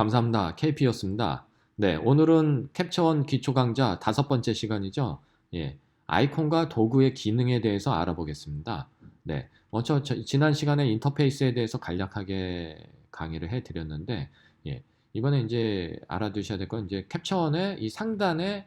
감사합니다. KP였습니다. 네, 오늘은 캡처원 기초 강좌 5번째 시간이죠. 예, 아이콘과 도구의 기능에 대해서 알아보겠습니다. 네, 먼저 지난 시간에 인터페이스에 대해서 간략하게 강의를 해드렸는데, 예, 이번에 이제 알아두셔야 될 건 이제 캡처원의 이 상단에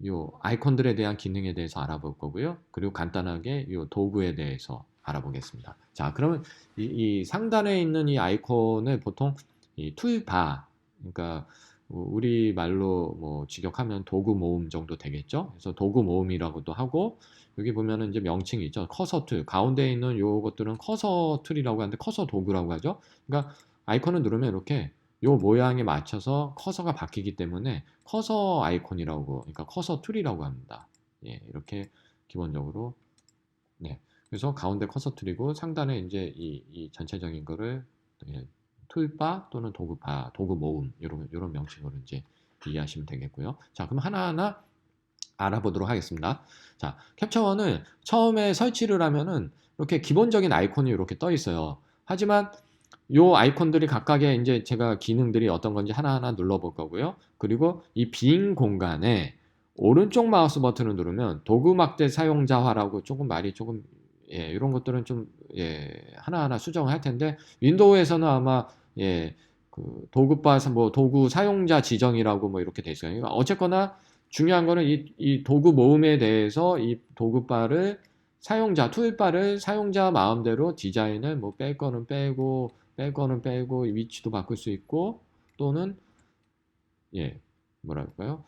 요 아이콘들에 대한 기능에 대해서 알아볼 거고요. 그리고 간단하게 요 도구에 대해서 알아보겠습니다. 자, 그러면 이 상단에 있는 이 아이콘을 보통 이 툴바, 그러니까 우리 말로 뭐 직역하면 도구 모음 정도 되겠죠. 그래서 도구 모음이라고도 하고, 여기 보면은 이제 명칭이 있죠. 커서 툴, 가운데 있는 요것들은 커서 툴이라고 하는데 커서 도구라고 하죠. 그러니까 아이콘을 누르면 이렇게 요 모양에 맞춰서 커서가 바뀌기 때문에 커서 아이콘이라고, 그러니까 커서 툴이라고 합니다. 예, 이렇게 기본적으로. 네. 그래서 가운데 커서 툴이고 상단에 이제 이 전체적인 거를, 예, 툴바 또는 도구바, 도구 모음, 이런 명칭으로 이제 이해하시면 되겠고요. 자, 그럼 하나하나 알아보도록 하겠습니다. 자, 캡처원을 처음에 설치를 하면은 이렇게 기본적인 아이콘이 이렇게 떠 있어요. 하지만 요 아이콘들이 각각의 이제 제가 기능들이 어떤 건지 하나하나 눌러볼 거고요. 그리고 이 빈 공간에 오른쪽 마우스 버튼을 누르면 도구 막대 사용자화라고 조금 말이 조금, 예, 이런 것들은 좀, 예, 하나하나 수정을 할 텐데 윈도우에서는 아마, 예, 그 도구바 뭐 도구 사용자 지정이라고 뭐 이렇게 돼 있어요. 그러니까 어쨌거나 중요한 거는 이 도구 모음에 대해서 이 도구바를 사용자 툴바를 사용자 마음대로 디자인을 뭐 뺄 거는 빼고 뺄 거는 빼고 위치도 바꿀 수 있고, 또는, 예, 뭐랄까요?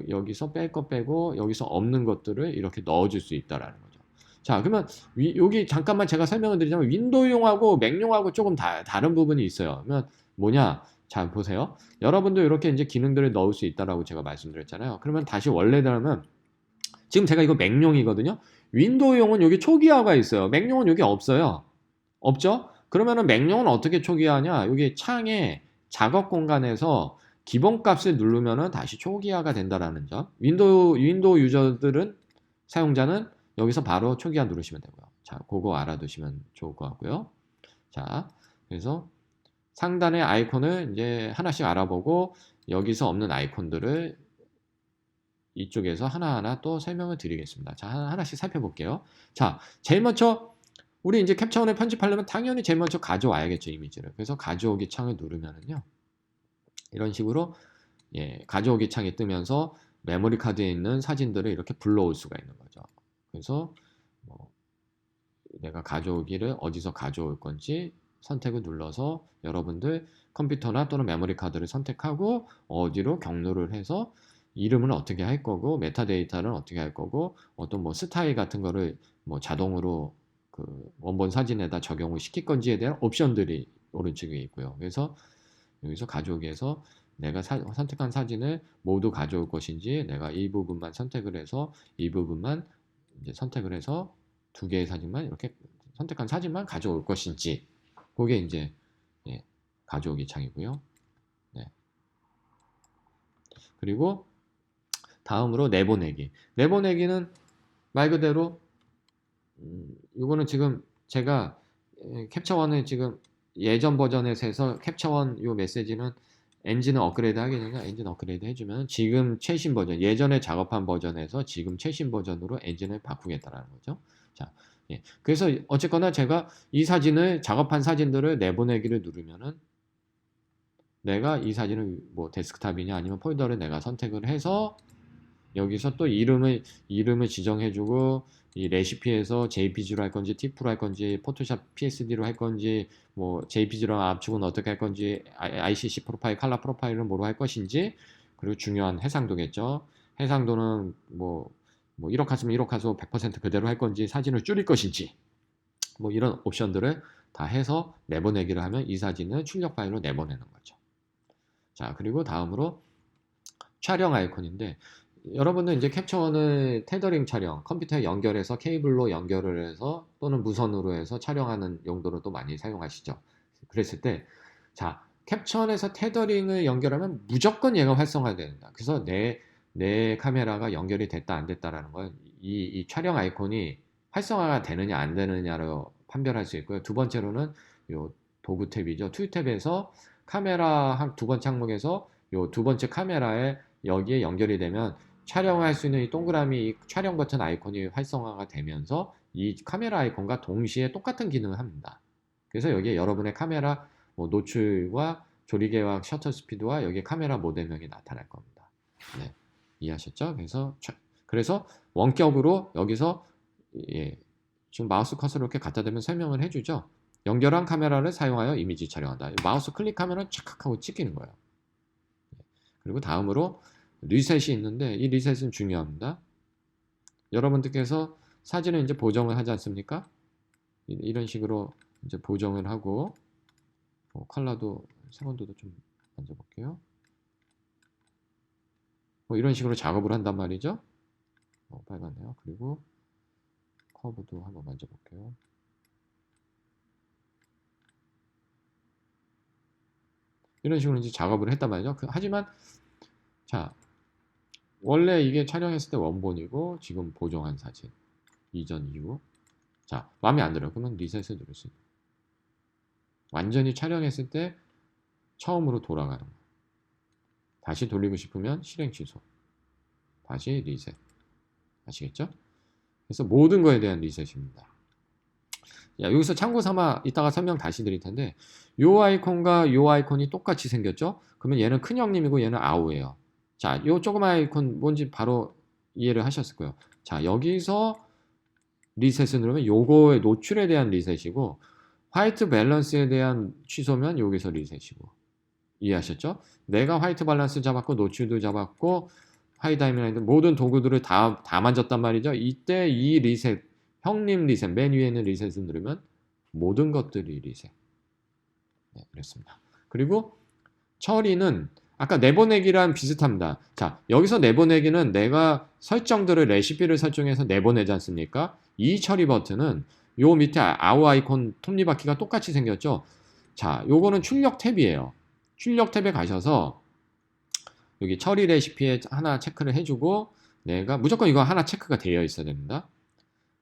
여기서 뺄 거 빼고 여기서 없는 것들을 이렇게 넣어줄 수 있다라는 거죠. 자, 그러면 여기 잠깐만 제가 설명을 드리자면 윈도우용하고 맥용하고 조금 다른 부분이 있어요. 그러면 뭐냐? 자, 보세요. 여러분도 이렇게 이제 기능들을 넣을 수 있다라고 제가 말씀드렸잖아요. 그러면 다시 원래대로 면 지금 제가 이거 맥용이거든요. 윈도우용은 여기 초기화가 있어요. 맥용은 여기 없어요. 없죠? 그러면은 맥용은 어떻게 초기화하냐? 여기 창에 작업 공간에서 기본값을 누르면은 다시 초기화가 된다라는 점. 윈도우 유저들은, 사용자는 여기서 바로 초기화 누르시면 되고요. 자, 그거 알아두시면 좋을 것 같고요. 자, 그래서 상단의 아이콘을 이제 하나씩 알아보고 여기서 없는 아이콘들을 이쪽에서 하나하나 또 설명을 드리겠습니다. 자, 하나씩 살펴볼게요. 자, 제일 먼저 우리 이제 캡처원을 편집하려면 당연히 제일 먼저 가져와야겠죠, 이미지를. 그래서 가져오기 창을 누르면은요, 이런 식으로, 예, 가져오기 창이 뜨면서 메모리 카드에 있는 사진들을 이렇게 불러올 수가 있는 거죠. 그래서 뭐 내가 가져오기를 어디서 가져올 건지 선택을 눌러서 여러분들 컴퓨터나 또는 메모리 카드를 선택하고 어디로 경로를 해서 이름은 어떻게 할 거고 메타데이터는 어떻게 할 거고 어떤 뭐 스타일 같은 거를 뭐 자동으로 그 원본 사진에다 적용을 시킬 건지에 대한 옵션들이 오른쪽에 있고요. 그래서 여기서 가져오기에서 내가 선택한 사진을 모두 가져올 것인지, 내가 이 부분만 선택을 해서 이 부분만 이제 선택을 해서 두 개의 사진만 이렇게 선택한 사진만 가져올 것인지, 그게 이제, 예, 가져오기 창이고요. 네. 그리고 다음으로 내보내기. 내보내기는 말 그대로, 이거는 지금 제가 캡처원을 지금 예전 버전에서 해서 캡처원 요 메시지는 엔진을 업그레이드 하게 되니까 엔진 업그레이드 해주면 지금 최신 버전, 예전에 작업한 버전에서 지금 최신 버전으로 엔진을 바꾸겠다라는 거죠. 자, 예. 그래서 어쨌거나 제가 이 사진을, 작업한 사진들을 내보내기를 누르면은 내가 이 사진을 뭐 데스크탑이냐 아니면 폴더를 내가 선택을 해서 여기서 또 이름을 지정해주고, 이 레시피에서 JPG로 할 건지 TIFF로 할 건지 포토샵 PSD로 할 건지 뭐 JPG로 압축은 어떻게 할 건지 ICC 프로파일, 칼라 프로파일은 뭐로 할 것인지, 그리고 중요한 해상도겠죠. 해상도는 뭐 1억 화소면 1억 화소 100% 그대로 할 건지 사진을 줄일 것인지, 뭐 이런 옵션들을 다 해서 내보내기를 하면 이 사진을 출력 파일로 내보내는 거죠. 자, 그리고 다음으로 촬영 아이콘인데, 여러분은 이제 캡처원을 테더링 촬영, 컴퓨터에 연결해서 케이블로 연결을 해서 또는 무선으로 해서 촬영하는 용도로 또 많이 사용하시죠. 그랬을 때, 자, 캡처원에서 테더링을 연결하면 무조건 얘가 활성화된다. 그래서 내 카메라가 연결이 됐다 안 됐다라는 건 이 촬영 아이콘이 활성화가 되느냐 안 되느냐로 판별할 수 있고요. 두 번째로는 요 도구 탭이죠. 툴 탭에서 카메라 한 두 번째 항목에서 요 두 번째 카메라에 여기에 연결이 되면 촬영할 수 있는 이 동그라미 촬영 버튼 아이콘이 활성화가 되면서 이 카메라 아이콘과 동시에 똑같은 기능을 합니다. 그래서 여기에 여러분의 카메라 뭐 노출과 조리개와 셔터 스피드와 여기에 카메라 모델명이 나타날 겁니다. 네, 이해하셨죠? 그래서 원격으로 여기서 예, 지금 마우스 커서를 이렇게 갖다 대면 설명을 해주죠. 연결한 카메라를 사용하여 이미지 촬영한다. 마우스 클릭하면 착각 하고 찍히는 거예요. 그리고 다음으로 리셋이 있는데 이 리셋은 중요합니다. 여러분들께서 사진을 이제 보정을 하지 않습니까? 이런 식으로 이제 보정을 하고 컬러도 색온도도 좀 만져볼게요. 뭐 이런 식으로 작업을 한단 말이죠. 빨갛네요. 그리고 커브도 한번 만져볼게요. 이런 식으로 이제 작업을 했단 말이죠. 하지만 자, 원래 이게 촬영했을 때 원본이고 지금 보정한 사진 이전 이후 자, 마음에 안 들어요. 그러면 리셋을 누를 수 있어요. 완전히 촬영했을 때 처음으로 돌아가는 거예요. 다시 돌리고 싶으면 실행 취소, 다시 리셋. 아시겠죠? 그래서 모든 거에 대한 리셋입니다. 야, 여기서 참고 삼아 이따가 설명 다시 드릴 텐데 요 아이콘과 요 아이콘이 똑같이 생겼죠? 그러면 얘는 큰형님이고 얘는 아우예요. 자, 요 조그만 아이콘 뭔지 바로 이해를 하셨을 거예요. 자, 여기서 리셋을 누르면 요거의 노출에 대한 리셋이고 화이트 밸런스에 대한 취소면 여기서 리셋이고 이해하셨죠? 내가 화이트 밸런스 잡았고 노출도 잡았고 하이 다이미라인드 모든 도구들을 다 만졌단 말이죠. 이때 이 리셋, 형님 리셋, 맨 위에 있는 리셋을 누르면 모든 것들이 리셋. 네, 그렇습니다. 그리고 처리는 아까 내보내기랑 비슷합니다. 자, 여기서 내보내기는 내가 설정들을 레시피를 설정해서 내보내지 않습니까? 이 처리 버튼은 요 밑에 아우 아이콘 톱니바퀴가 똑같이 생겼죠? 자, 요거는 출력 탭이에요. 출력 탭에 가셔서 여기 처리 레시피에 하나 체크를 해주고 내가 무조건 이거 하나 체크가 되어 있어야 됩니다.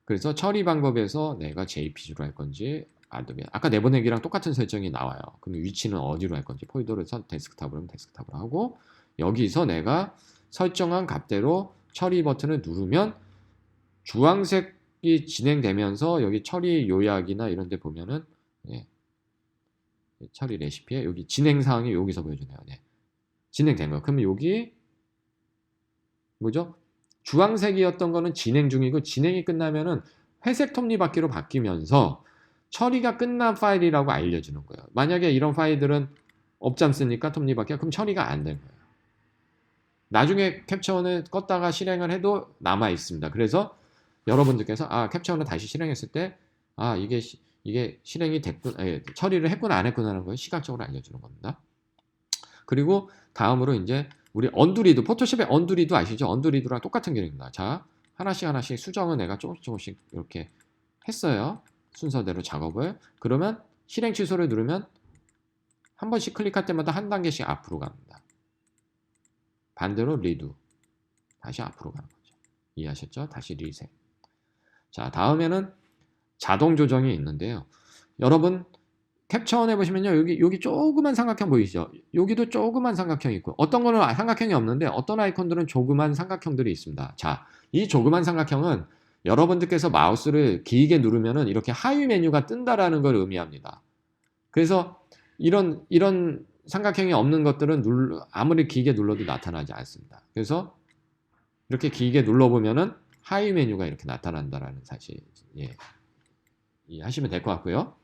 그래서 처리 방법에서 내가 JPG로 할 건지 아도비 아까 내보내기랑 똑같은 설정이 나와요. 그럼 위치는 어디로 할 건지 폴더를 데스크탑으로 하면 데스크탑으로 하고 여기서 내가 설정한 값대로 처리 버튼을 누르면 주황색이 진행되면서 여기 처리 요약이나 이런 데 보면은 예, 처리 레시피에 여기 진행 사항이 여기서 보여주네요. 네. 진행된 거예요. 그러면 여기 뭐죠? 주황색이었던 거는 진행 중이고 진행이 끝나면은 회색 톱니바퀴로 바뀌면서 처리가 끝난 파일이라고 알려주는 거예요. 만약에 이런 파일들은 없지 않습니까? 톱니바퀴가 그럼 처리가 안 된 거예요. 나중에 캡처원을 껐다가 실행을 해도 남아 있습니다. 그래서 여러분들께서 캡처원을 다시 실행했을 때 이게 실행이 됐군, 처리를 했구나 안 했구나 하는 걸 시각적으로 알려주는 겁니다. 그리고 다음으로 이제 우리 언두리드, 포토샵의 언두리드 아시죠? 언두리드랑 똑같은 기능입니다. 자, 하나씩 수정을 내가 조금씩 이렇게 했어요. 순서대로 작업을. 그러면 실행 취소를 누르면 한 번씩 클릭할 때마다 한 단계씩 앞으로 갑니다. 반대로 리두. 다시 앞으로 가는 거죠. 이해하셨죠? 다시 리셋. 자, 다음에는 자동 조정이 있는데요. 여러분 캡처원 해보시면요. 여기 조그만 삼각형 보이시죠? 여기도 조그만 삼각형이 있고 어떤 거는 삼각형이 없는데 어떤 아이콘들은 조그만 삼각형들이 있습니다. 자, 이 조그만 삼각형은 여러분들께서 마우스를 길게 누르면은 이렇게 하위 메뉴가 뜬다라는 걸 의미합니다. 그래서 이런 삼각형이 없는 것들은 아무리 길게 눌러도 나타나지 않습니다. 그래서 이렇게 길게 눌러보면은 하위 메뉴가 이렇게 나타난다라는 사실 이해하시면 될 것 같고요.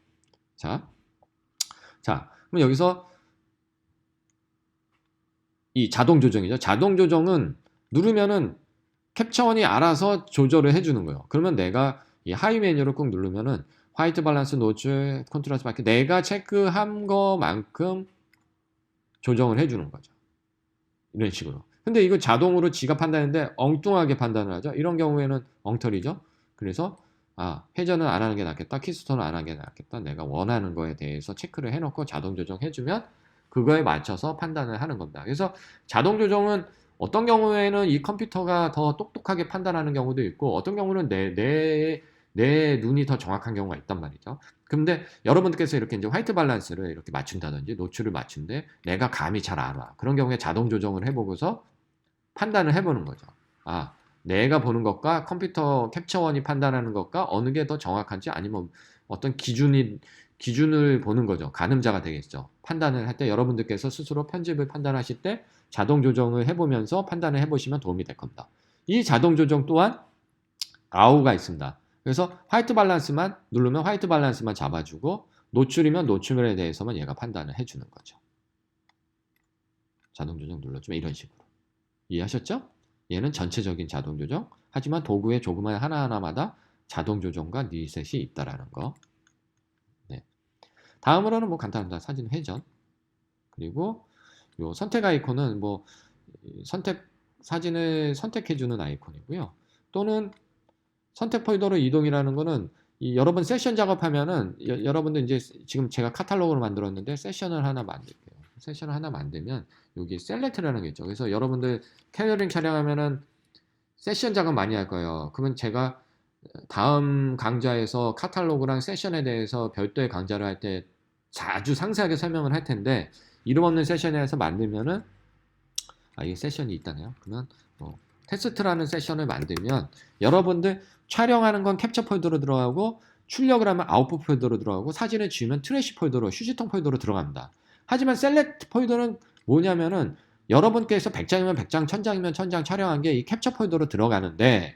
자, 그럼 여기서 이 자동 조정이죠. 자동 조정은 누르면은 캡처원이 알아서 조절을 해주는 거예요. 그러면 내가 이 하위 메뉴를 꼭 누르면은 화이트 밸런스, 노출, 컨트라스트 바퀴 내가 체크한 거만큼 조정을 해주는 거죠. 이런 식으로. 근데 이거 자동으로 지가 판단했는데 엉뚱하게 판단을 하죠. 이런 경우에는 엉터리죠. 그래서 회전은 안 하는 게 낫겠다. 키스톤은 안 하는 게 낫겠다. 내가 원하는 거에 대해서 체크를 해놓고 자동 조정해주면 그거에 맞춰서 판단을 하는 겁니다. 그래서 자동 조정은 어떤 경우에는 이 컴퓨터가 더 똑똑하게 판단하는 경우도 있고 어떤 경우는 내 눈이 더 정확한 경우가 있단 말이죠. 근데 여러분들께서 이렇게 이제 화이트 밸런스를 이렇게 맞춘다든지 노출을 맞춘데 내가 감이 잘 안 와. 그런 경우에 자동 조정을 해보고서 판단을 해보는 거죠. 아, 내가 보는 것과 컴퓨터 캡처원이 판단하는 것과 어느 게 더 정확한지 아니면 어떤 기준을 보는 거죠. 가늠자가 되겠죠. 판단을 할 때 여러분들께서 스스로 편집을 판단하실 때 자동 조정을 해보면서 판단을 해보시면 도움이 될 겁니다. 이 자동 조정 또한 아우가 있습니다. 그래서 화이트 밸런스만 누르면 화이트 밸런스만 잡아주고 노출이면 노출에 대해서만 얘가 판단을 해주는 거죠. 자동 조정 눌러주면 이런 식으로. 이해하셨죠? 얘는 전체적인 자동 조정. 하지만 도구의 조그만 하나하나마다 자동 조정과 리셋이 있다라는 거. 네. 다음으로는 뭐 간단합니다. 사진 회전. 그리고 요 선택 아이콘은 뭐 사진을 선택해주는 아이콘이고요. 또는 선택 폴더로 이동이라는 거는 여러 번 세션 작업하면은 여러분들 이제 지금 제가 카탈로그를 만들었는데 세션을 하나 만들게요. 세션을 하나 만들면 여기 셀렉트라는 게 있죠. 그래서 여러분들 캐러링 촬영하면은 세션 작업 많이 할 거예요. 그러면 제가 다음 강좌에서 카탈로그랑 세션에 대해서 별도의 강좌를 할 때 아주 상세하게 설명을 할 텐데 이름 없는 세션에서 만들면은 이게 세션이 있다네요. 그러면 테스트라는 세션을 만들면 여러분들 촬영하는 건 캡처 폴더로 들어가고 출력을 하면 아웃풋 폴더로 들어가고 사진을 지우면 트래시 폴더로 휴지통 폴더로 들어갑니다. 하지만 셀렉트 폴더는 뭐냐면은 여러분께서 100장이면 100장, 1000장이면 1000장 촬영한 게 이 캡처 폴더로 들어가는데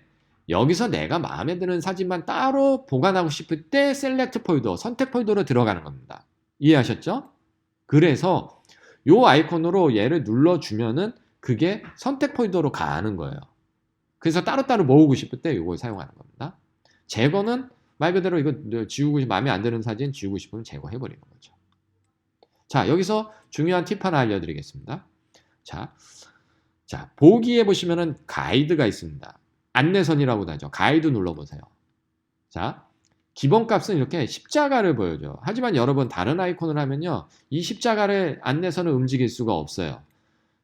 여기서 내가 마음에 드는 사진만 따로 보관하고 싶을 때 셀렉트 폴더, 선택 폴더로 들어가는 겁니다. 이해하셨죠? 그래서 요 아이콘으로 얘를 눌러주면은 그게 선택 폴더로 가는 거예요. 그래서 따로따로 모으고 싶을 때 이걸 사용하는 겁니다. 제거는 말 그대로 이거 지우고 마음에 안 드는 사진 지우고 싶으면 제거해버리는 거죠. 자, 여기서 중요한 팁 하나 알려드리겠습니다. 자, 보기에 보시면은 가이드가 있습니다. 안내선이라고도 하죠. 가이드 눌러보세요. 자, 기본값은 이렇게 십자가를 보여줘. 하지만 여러분 다른 아이콘을 하면요. 이 십자가를 안내선을 움직일 수가 없어요.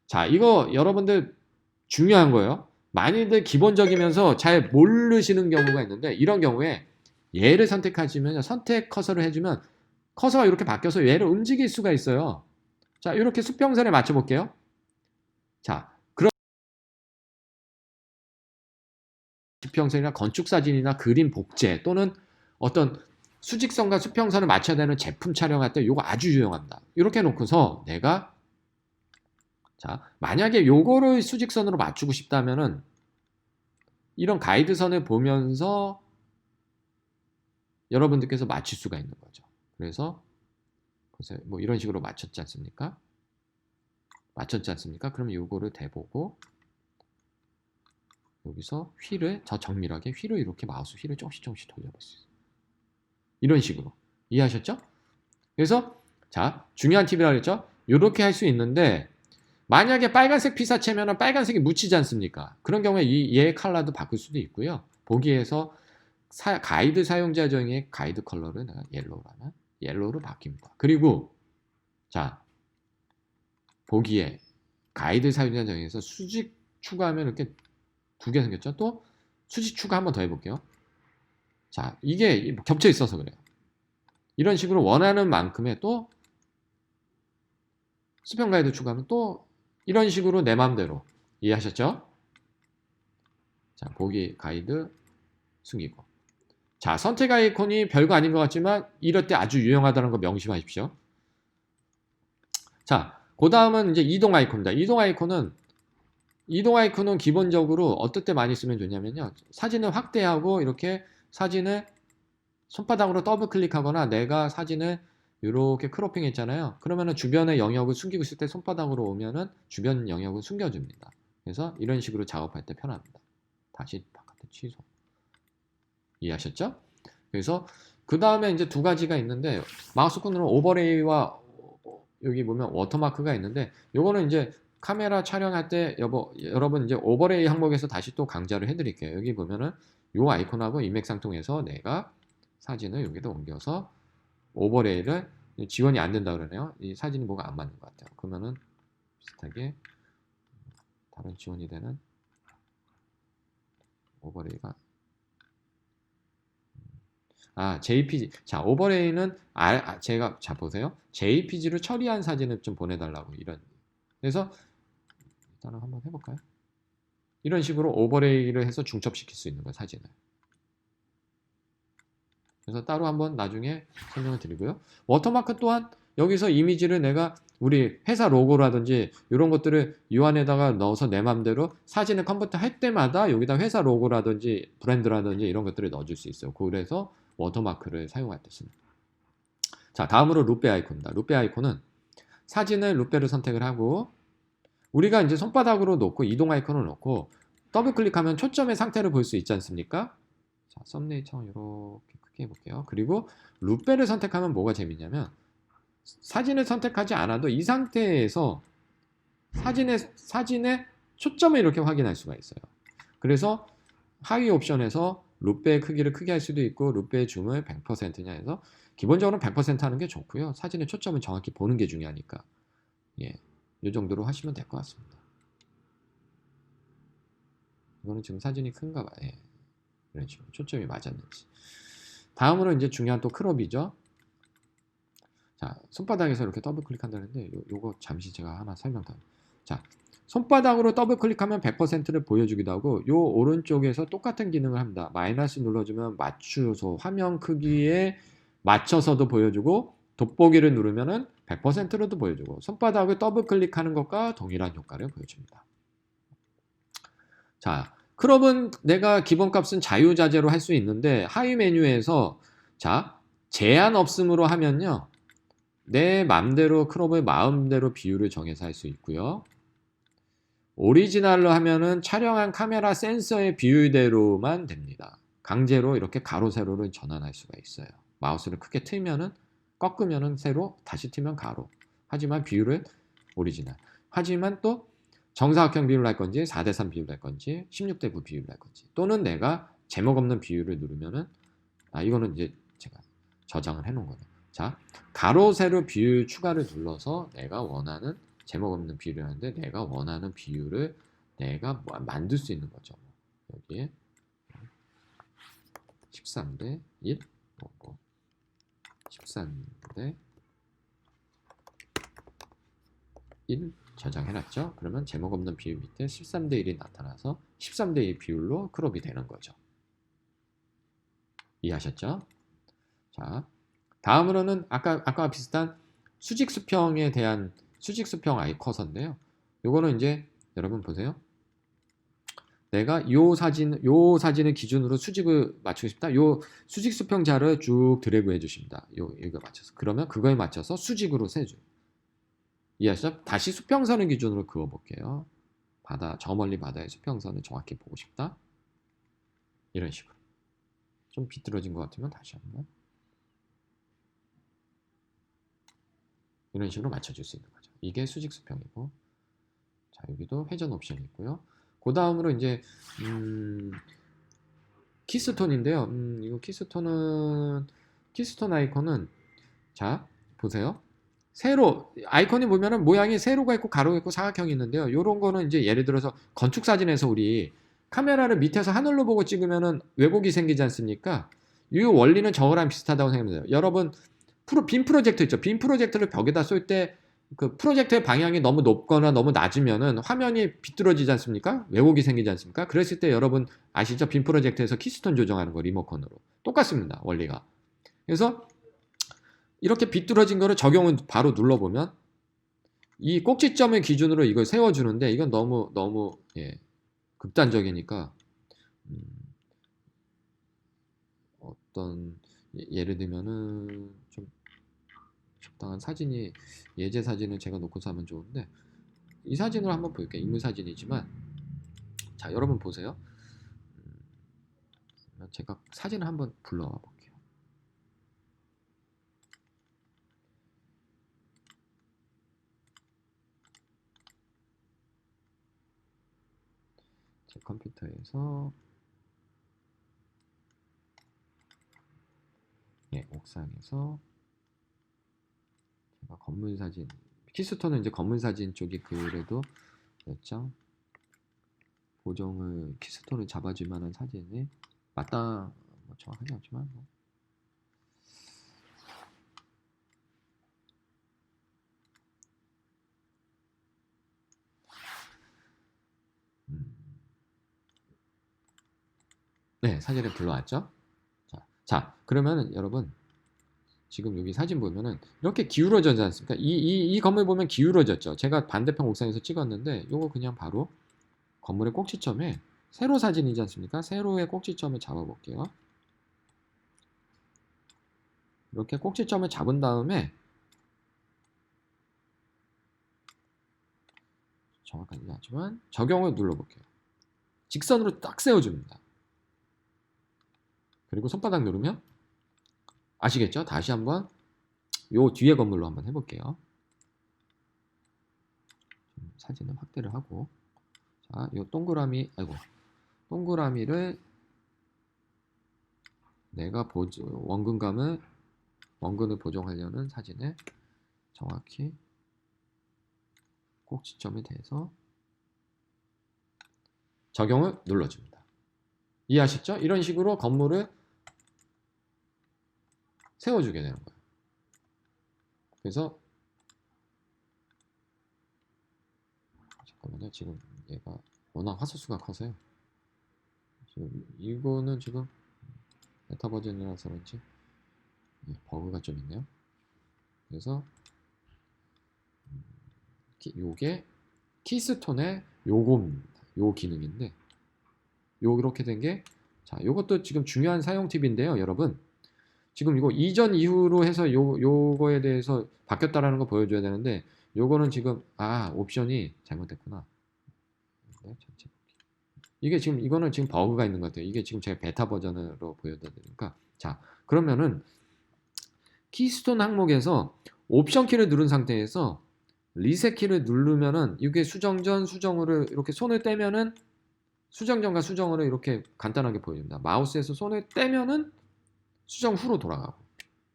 자, 이거 여러분들 중요한 거예요. 많이들 기본적이면서 잘 모르시는 경우가 있는데 이런 경우에 얘를 선택하시면 선택 커서를 해주면 커서가 이렇게 바뀌어서 얘를 움직일 수가 있어요. 자, 이렇게 수평선에 맞춰 볼게요. 자, 그럼 수평선이나 건축 사진이나 그림 복제 또는 어떤 수직선과 수평선을 맞춰야 되는 제품 촬영할 때 이거 아주 유용합니다. 이렇게 놓고서 내가 만약에 요거를 수직선으로 맞추고 싶다면은 이런 가이드선을 보면서 여러분들께서 맞출 수가 있는 거죠. 그래서 뭐 이런 식으로 맞췄지 않습니까? 맞췄지 않습니까? 그럼 요거를 대보고 여기서 휠을 더 정밀하게 휠을 이렇게 마우스 휠을 조금씩 돌려볼 수 있어요. 이런 식으로 이해하셨죠? 그래서 중요한 팁이라고 했죠? 이렇게 할 수 있는데 만약에 빨간색 피사체면 빨간색이 묻히지 않습니까? 그런 경우에 얘의 컬러도 바꿀 수도 있고요. 보기에서 가이드 사용자 정의 가이드 컬러를 내가 옐로우로 하면 옐로우로 바뀝니다. 그리고 보기에 가이드 사용자 정의에서 수직 추가하면 이렇게 두 개 생겼죠? 또 수직 추가 한번 더 해볼게요. 이게 겹쳐 있어서 그래요. 이런 식으로 원하는 만큼의 또 수평 가이드 추가하면 또 이런 식으로 내 맘대로 이해하셨죠? 보기 가이드 숨기고 선택 아이콘이 별거 아닌 것 같지만 이럴 때 아주 유용하다는 거 명심하십시오. 그 다음은 이제 이동 아이콘입니다. 이동 아이콘은 기본적으로 어떨 때 많이 쓰면 좋냐면요. 사진을 확대하고 이렇게 사진을 손바닥으로 더블 클릭하거나 내가 사진을 이렇게 크로핑 했잖아요. 그러면은 주변의 영역을 숨기고 있을 때 손바닥으로 오면은 주변 영역을 숨겨줍니다. 그래서 이런 식으로 작업할 때 편합니다. 다시 바깥에 취소. 이해하셨죠? 그래서 그 다음에 이제 두 가지가 있는데 마우스 코너로 오버레이와 여기 보면 워터마크가 있는데 요거는 이제 카메라 촬영할 때 여러분 이제 오버레이 항목에서 다시 또 강좌를 해드릴게요. 여기 보면은 요 아이콘하고 인맥상통해서 내가 사진을 여기다 옮겨서 오버레이를 지원이 안 된다 그러네요. 이 사진이 뭐가 안 맞는 것 같아요. 그러면은 비슷하게 다른 지원이 되는 오버레이가 JPG. 자, 오버레이는 제가 자 보세요. JPG로 처리한 사진을 좀 보내달라고 이런. 그래서 일단 한번 해볼까요? 이런 식으로 오버레이를 해서 중첩시킬 수 있는 거예요, 사진을. 그래서 따로 한번 나중에 설명을 드리고요. 워터마크 또한 여기서 이미지를 내가 우리 회사 로고라든지 이런 것들을 이 안에다가 넣어서 내 맘대로 사진을 컴퓨터 할 때마다 여기다 회사 로고라든지 브랜드라든지 이런 것들을 넣어줄 수 있어요. 그래서 워터마크를 사용할 때 씁니다. 자, 다음으로 루페 아이콘입니다. 루페 아이콘은 사진을 루페를 선택을 하고 우리가 이제 손바닥으로 놓고 이동 아이콘을 놓고 더블 클릭하면 초점의 상태를 볼 수 있지 않습니까? 자, 썸네일처럼 이렇게 크게 해볼게요. 그리고 루페를 선택하면 뭐가 재밌냐면 사진을 선택하지 않아도 이 상태에서 사진의 초점을 이렇게 확인할 수가 있어요. 그래서 하위 옵션에서 루페의 크기를 크게 할 수도 있고 루페의 줌을 100%냐 해서 기본적으로 100% 하는 게 좋고요. 사진의 초점을 정확히 보는 게 중요하니까 예, 이 정도로 하시면 될 것 같습니다. 이거는 지금 사진이 큰가 봐요. 예, 이런 식으로 초점이 맞았는지. 다음으로 이제 중요한 또 크롭이죠. 자, 손바닥에서 이렇게 더블 클릭한다는데 요거 잠시 제가 하나 설명 더. 자, 손바닥으로 더블 클릭하면 100%를 보여주기도 하고 요 오른쪽에서 똑같은 기능을 합니다. 마이너스 눌러주면 맞추소 화면 크기에 맞춰서도 보여주고 돋보기를 누르면은 100%로도 보여주고 손바닥을 더블 클릭하는 것과 동일한 효과를 보여줍니다. 자, 크롭은 내가 기본값은 자유자재로 할 수 있는데 하위 메뉴에서 자, 제한 없음으로 하면요. 내 맘대로 크롭을 마음대로 비율을 정해서 할 수 있고요. 오리지널로 하면은 촬영한 카메라 센서의 비율대로만 됩니다. 강제로 이렇게 가로 세로를 전환할 수가 있어요. 마우스를 크게 틀면은 꺾으면은 세로, 다시 틀면 가로. 하지만 비율은 오리지널. 하지만 또 정사각형 비율로 할 건지 4:3 비율로 할 건지 16:9 비율로 할 건지 또는 내가 제목 없는 비율을 누르면은 이거는 이제 제가 저장을 해 놓은 거예요. 자, 가로 세로 비율 추가를 눌러서 내가 원하는 제목 없는 비율을 하는데 내가 원하는 비율을 내가 만들 수 있는 거죠. 여기에 13대 1, 13대 1 저장해놨죠. 그러면 제목 없는 비율 밑에 13대 1이 나타나서 13대 1 비율로 크롭이 되는 거죠. 이해하셨죠? 자, 다음으로는 아까 비슷한 수직 수평에 대한 수직 수평 커서인데요. 요거는 이제 여러분 보세요. 내가 요 사진을 기준으로 수직을 맞추고 싶다. 요 수직 수평 자를 쭉 드래그 해주십니다. 이거 맞춰서. 그러면 그거에 맞춰서 수직으로 세줘. 이해하시죠? 다시 수평선을 기준으로 그어볼게요. 저 멀리 바다의 수평선을 정확히 보고 싶다. 이런 식으로. 좀 비뚤어진 것 같으면 다시 한번. 이런 식으로 맞춰줄 수 있는 거죠. 이게 수직 수평이고, 자, 여기도 회전 옵션이 있고요. 그 다음으로 이제, 키스톤인데요. 이거 키스톤 아이콘은, 자, 보세요. 아이콘이 보면은 모양이 세로가 있고 가로가 있고 사각형이 있는데요. 요런 거는 이제 예를 들어서 건축 사진에서 우리 카메라를 밑에서 하늘로 보고 찍으면은 왜곡이 생기지 않습니까? 이 원리는 저거랑 비슷하다고 생각합니다. 여러분, 빔 프로젝터 있죠. 빔 프로젝터를 벽에다 쏠 때 그 프로젝터의 방향이 너무 높거나 너무 낮으면은 화면이 비뚤어지지 않습니까? 왜곡이 생기지 않습니까? 그랬을 때 여러분 아시죠? 빔 프로젝터에서 키스톤 조정하는 거 리모컨으로. 똑같습니다. 원리가. 그래서 이렇게 비뚤어진 거를 적용을 바로 눌러보면 이 꼭지점을 기준으로 이걸 세워주는데 이건 너무 극단적이니까 어떤 예를 들면은 좀 적당한 사진이 예제 사진을 제가 놓고서 하면 좋은데 이 사진으로 한번 볼게요. 인물 사진이지만 자 여러분 보세요. 제가 사진을 한번 불러와 볼게요. 제 컴퓨터에서 옥상에서 제가 건물 사진 키스톤은 이제 건물 사진 쪽이 그래도 몇 장 보정을 키스톤을 잡아줄 만한 사진이 맞다 뭐 정확하지 않지만 네, 사진에 불러왔죠. 자, 그러면 여러분 지금 여기 사진 보면은 이렇게 기울어져지 않습니까? 이 건물 보면 기울어졌죠. 제가 반대편 옥상에서 찍었는데 요거 그냥 바로 건물의 꼭지점에 세로 사진이지 않습니까? 세로의 꼭지점을 잡아볼게요. 이렇게 꼭지점을 잡은 다음에 정확하지 않지만 적용을 눌러볼게요. 직선으로 딱 세워줍니다. 그리고 손바닥 누르면 아시겠죠? 다시 한번 요 뒤에 건물로 한번 해볼게요. 사진을 확대를 하고 자, 요 동그라미를 내가 원근을 보정하려는 사진에 정확히 꼭지점에 대해서 적용을 눌러줍니다. 이해하셨죠? 이런 식으로 건물을 세워주게 되는 거예요. 그래서 잠깐만요. 지금 얘가 워낙 화소수가 커서요. 지금 이거는 지금 베타 버전이라서 그런지 버그가 좀 있네요. 그래서 요게 키스톤의 요겁니다. 요 기능인데 요렇게 된 게 자, 요것도 지금 중요한 사용 팁인데요, 여러분. 지금 이거 이전 이후로 해서 요거에 대해서 바뀌었다라는 거 보여줘야 되는데 요거는 지금 옵션이 잘못됐구나. 네, 이게 지금 이거는 지금 버그가 있는 것 같아요. 이게 지금 제가 베타 버전으로 보여드리니까 자, 그러면은 키스톤 항목에서 옵션 키를 누른 상태에서 리셋 키를 누르면은 이게 수정 전, 수정 후를 이렇게 손을 떼면은 수정 전과 수정 후를 이렇게 간단하게 보여줍니다. 마우스에서 손을 떼면은 수정 후로 돌아가고.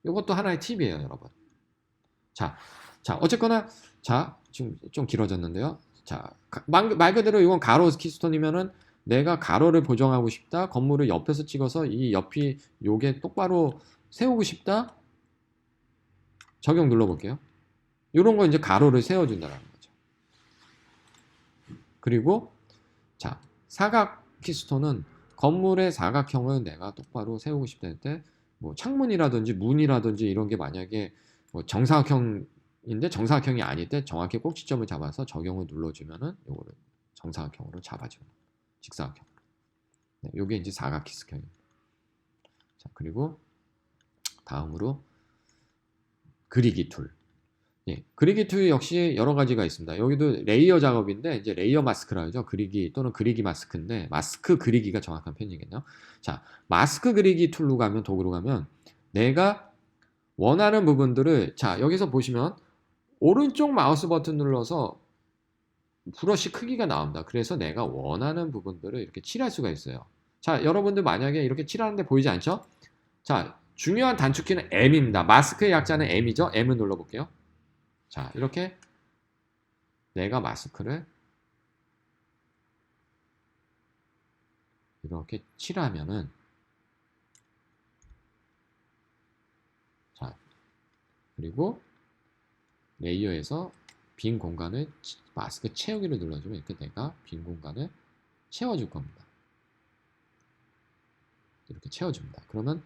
이것도 하나의 팁이에요, 여러분. 자, 어쨌거나 자, 지금 좀 길어졌는데요. 자, 말 그대로 이건 가로 키스톤이면은 내가 가로를 보정하고 싶다. 건물을 옆에서 찍어서 이 옆이 요게 똑바로 세우고 싶다. 적용 눌러볼게요. 이런 거 이제 가로를 세워준다는 거죠. 그리고 자, 사각 키스톤은 건물의 사각형을 내가 똑바로 세우고 싶다 할 때 뭐 창문이라든지 문이라든지 이런 게 만약에 뭐 정사각형인데 정사각형이 아닐 때 정확히 꼭지점을 잡아서 적용을 눌러주면은 요거를 정사각형으로 잡아주는 직사각형. 네, 요게 이제 사각 키스톤입니다. 자, 그리고 다음으로 그리기 툴. 예, 그리기 툴 역시 여러 가지가 있습니다. 여기도 레이어 작업인데 이제 레이어 마스크라 하죠. 그리기 또는 그리기 마스크인데 마스크 그리기가 정확한 표현이겠네요. 자, 마스크 그리기 툴로 가면 도구로 가면 내가 원하는 부분들을 자, 여기서 보시면 오른쪽 마우스 버튼 눌러서 브러쉬 크기가 나옵니다. 그래서 내가 원하는 부분들을 이렇게 칠할 수가 있어요. 자, 여러분들 만약에 이렇게 칠하는데 보이지 않죠? 자, 중요한 단축키는 M입니다. 마스크의 약자는 M이죠. M을 눌러볼게요. 자, 이렇게 내가 마스크를 이렇게 칠하면은 자, 그리고 레이어에서 빈 공간을 마스크 채우기를 눌러주면 이렇게 내가 빈 공간을 채워줄 겁니다. 이렇게 채워줍니다. 그러면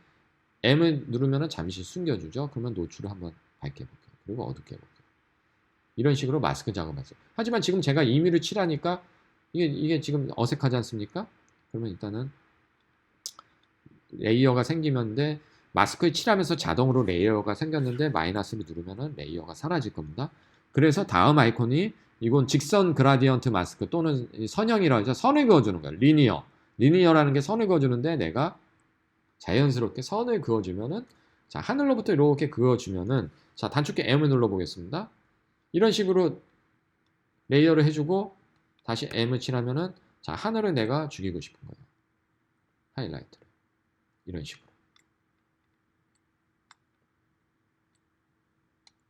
M을 누르면 잠시 숨겨주죠. 그러면 노출을 한번 밝게 해볼게요. 그리고 어둡게 해볼게요. 이런 식으로 마스크 작업하세요. 하지만 지금 제가 임의로 칠하니까 이게 지금 어색하지 않습니까? 그러면 일단은 레이어가 생기는데 마스크에 칠하면서 자동으로 레이어가 생겼는데 마이너스를 누르면 레이어가 사라질 겁니다. 그래서 다음 아이콘이 이건 직선 그라디언트 마스크 또는 선형이라고 하죠. 선을 그어주는 거예요. 리니어라는 게 선을 그어주는데 내가 자연스럽게 선을 그어주면은 자, 하늘로부터 이렇게 그어주면은 자, 단축키 M을 눌러보겠습니다. 이런 식으로 레이어를 해주고 다시 M을 칠하면은 자, 하늘을 내가 죽이고 싶은 거예요. 하이라이트를 이런 식으로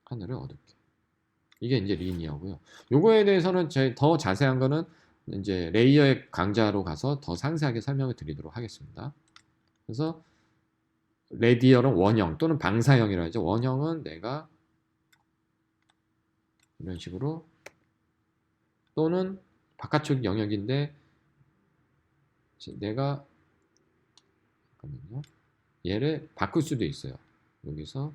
하늘을 어둡게. 이게 이제 리니어고요. 요거에 대해서는 더 자세한 거는 이제 레이어의 강좌로 가서 더 상세하게 설명을 드리도록 하겠습니다. 그래서 레디어는 원형 또는 방사형이라고 하죠. 원형은 내가 이런 식으로 또는 바깥쪽 영역인데 내가 잠깐만요. 얘를 바꿀 수도 있어요. 여기서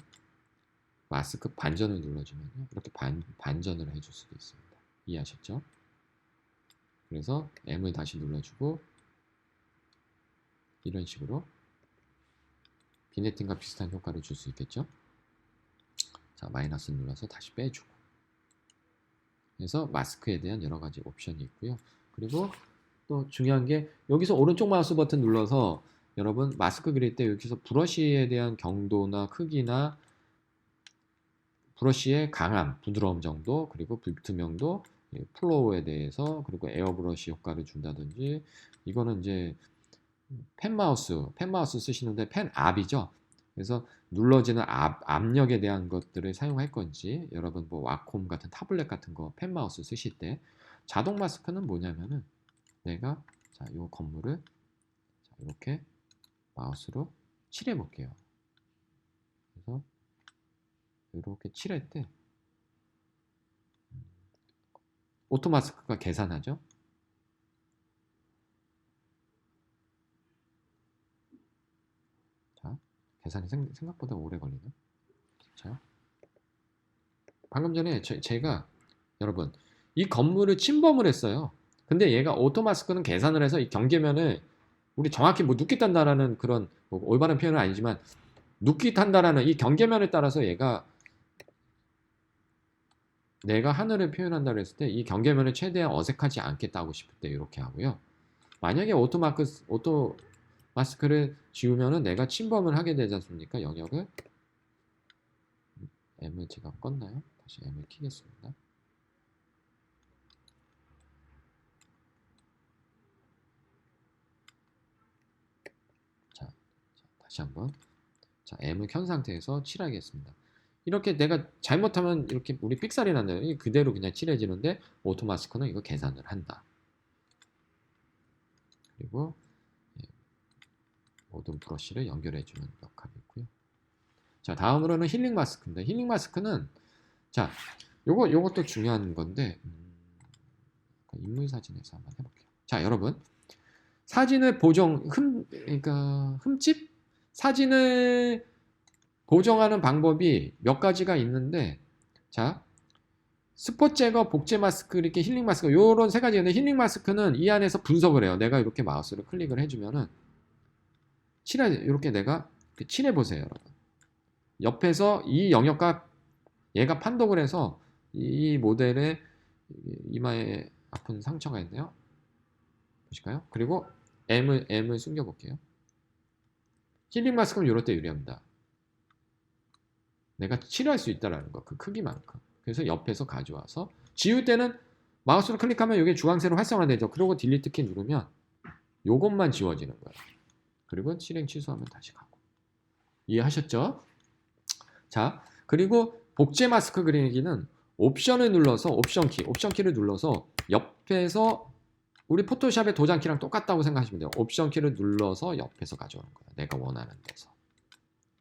마스크 반전을 눌러주면요. 이렇게 반전을 해줄 수도 있습니다. 이해하셨죠? 그래서 M을 다시 눌러주고 이런 식으로 비네팅과 비슷한 효과를 줄 수 있겠죠? 자, 마이너스 눌러서 다시 빼주고. 그래서 마스크에 대한 여러 가지 옵션이 있고요. 그리고 또 중요한 게 여기서 오른쪽 마우스 버튼 눌러서 여러분 마스크 그릴 때 여기서 브러쉬에 대한 경도나 크기나 브러쉬의 강함, 부드러움 정도, 그리고 불투명도, 플로우에 대해서, 그리고 에어브러쉬 효과를 준다든지, 이거는 이제 펜마우스 쓰시는데 펜 압이죠. 그래서 눌러지는 압력에 대한 것들을 사용할 건지, 여러분 뭐 와콤 같은 타블렛 같은 거 펜마우스 쓰실 때 자동 마스크는 뭐냐면은 내가 자, 요 건물을 자, 이렇게 마우스로 칠해 볼게요. 그래서 이렇게 칠할 때 오토마스크가 계산하죠. 자, 계산이 생각보다 오래 걸리네. 자, 방금 전에 제가 여러분 이 건물을 침범을 했어요. 근데 얘가 오토마스크는 계산을 해서 이 경계면을 우리 정확히 뭐 눕기 딴다라는 그런 뭐 올바른 표현은 아니지만 눕기 탄다라는 이 경계면에 따라서 얘가 내가 하늘을 표현한다고 했을 때 이 경계면을 최대한 어색하지 않게 따고 싶을 때 이렇게 하고요. 만약에 오토마스크를 지우면은 내가 침범을 하게 되지 않습니까? 영역을 M을 제가 껐나요? 다시 M을 키겠습니다. 자, 다시 한번 자, M을 켠 상태에서 칠하겠습니다. 이렇게 내가 잘못하면 이렇게 우리 삑살이 난다요. 그대로 그냥 칠해지는데 오토마스크는 이거 계산을 한다. 그리고 모든 브러쉬를 연결해주는 역할이 있고요. 자, 다음으로는 힐링 마스크입니다. 힐링 마스크는 자, 요것도 중요한 건데 인물 사진에서 한번 해볼게요. 자, 여러분 사진을 그러니까 흠집 사진을 보정하는 방법이 몇 가지가 있는데 자, 스포 제거, 복제 마스크, 이렇게 힐링 마스크 요런 세 가지인데 힐링 마스크는 이 안에서 분석을 해요. 내가 이렇게 마우스를 클릭을 해주면은 이렇게 내가 칠해 보세요, 여러분. 옆에서 이 영역과 얘가 판독을 해서 이 모델의 이마에 아픈 상처가 있네요. 보실까요? 그리고 M을 숨겨 볼게요. 힐링 마스크는 이럴 때 유리합니다. 내가 칠할 수 있다라는 거, 그 크기만큼. 그래서 옆에서 가져와서 지울 때는 마우스로 클릭하면 이게 주황색으로 활성화되죠. 그리고 딜리트 키 누르면 요것만 지워지는 거예요. 그리고 실행 취소하면 다시 가고. 이해하셨죠? 자, 그리고 복제 마스크 그리기는 옵션을 눌러서 옵션 키를 눌러서 옆에서 우리 포토샵의 도장키랑 똑같다고 생각하시면 돼요. 옵션 키를 눌러서 옆에서 가져오는 거예요. 내가 원하는 데서.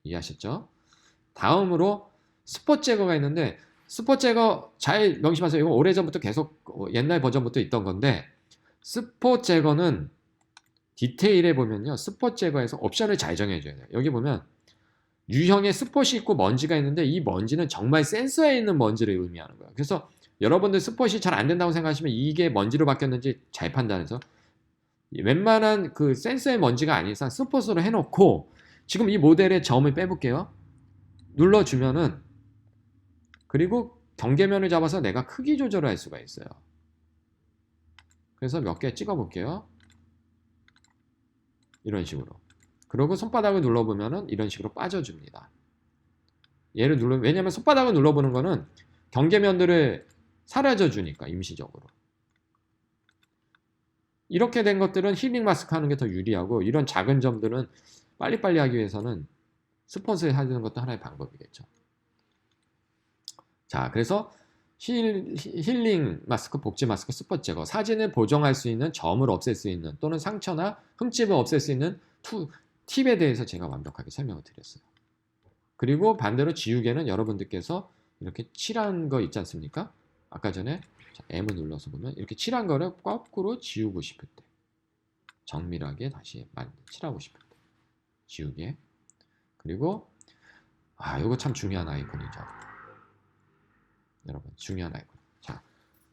이해하셨죠? 다음으로 스폿 제거가 있는데 스폿 제거 잘 명심하세요. 이거 오래전부터 계속 옛날 버전부터 있던 건데 스폿 제거는 디테일에 보면요. 스폿 제거에서 옵션을 잘 정해줘야 돼요. 여기 보면 유형의 스폿이 있고 먼지가 있는데 이 먼지는 정말 센서에 있는 먼지를 의미하는 거예요. 그래서 여러분들 스폿이 잘 안 된다고 생각하시면 이게 먼지로 바뀌었는지 잘 판단해서 웬만한 그 센서의 먼지가 아닌 이상 스폿으로 해놓고 지금 이 모델의 점을 빼볼게요. 눌러주면은 그리고 경계면을 잡아서 내가 크기 조절을 할 수가 있어요. 그래서 몇 개 찍어볼게요. 이런 식으로. 그리고 손바닥을 눌러보면은 이런 식으로 빠져줍니다. 얘를 누르면 왜냐면 손바닥을 눌러보는 거는 경계면들을 사라져 주니까 임시적으로. 이렇게 된 것들은 힐링 마스크 하는 게 더 유리하고 이런 작은 점들은 빨리빨리 하기 위해서는 스폿을 하는 것도 하나의 방법이겠죠. 자, 그래서 힐링 마스크, 복제 마스크, 스폿 제거, 사진을 보정할 수 있는 점을 없앨 수 있는 또는 상처나 흠집을 없앨 수 있는 팁에 대해서 제가 완벽하게 설명을 드렸어요. 그리고 반대로 지우개는 여러분들께서 이렇게 칠한 거 있지 않습니까? 아까 전에 M을 눌러서 보면 이렇게 칠한 거를 거꾸로 지우고 싶을 때 정밀하게 다시 칠하고 싶을 때 지우개. 그리고 이거 참 중요한 아이콘이죠. 여러분 중요한 아이콘. 자,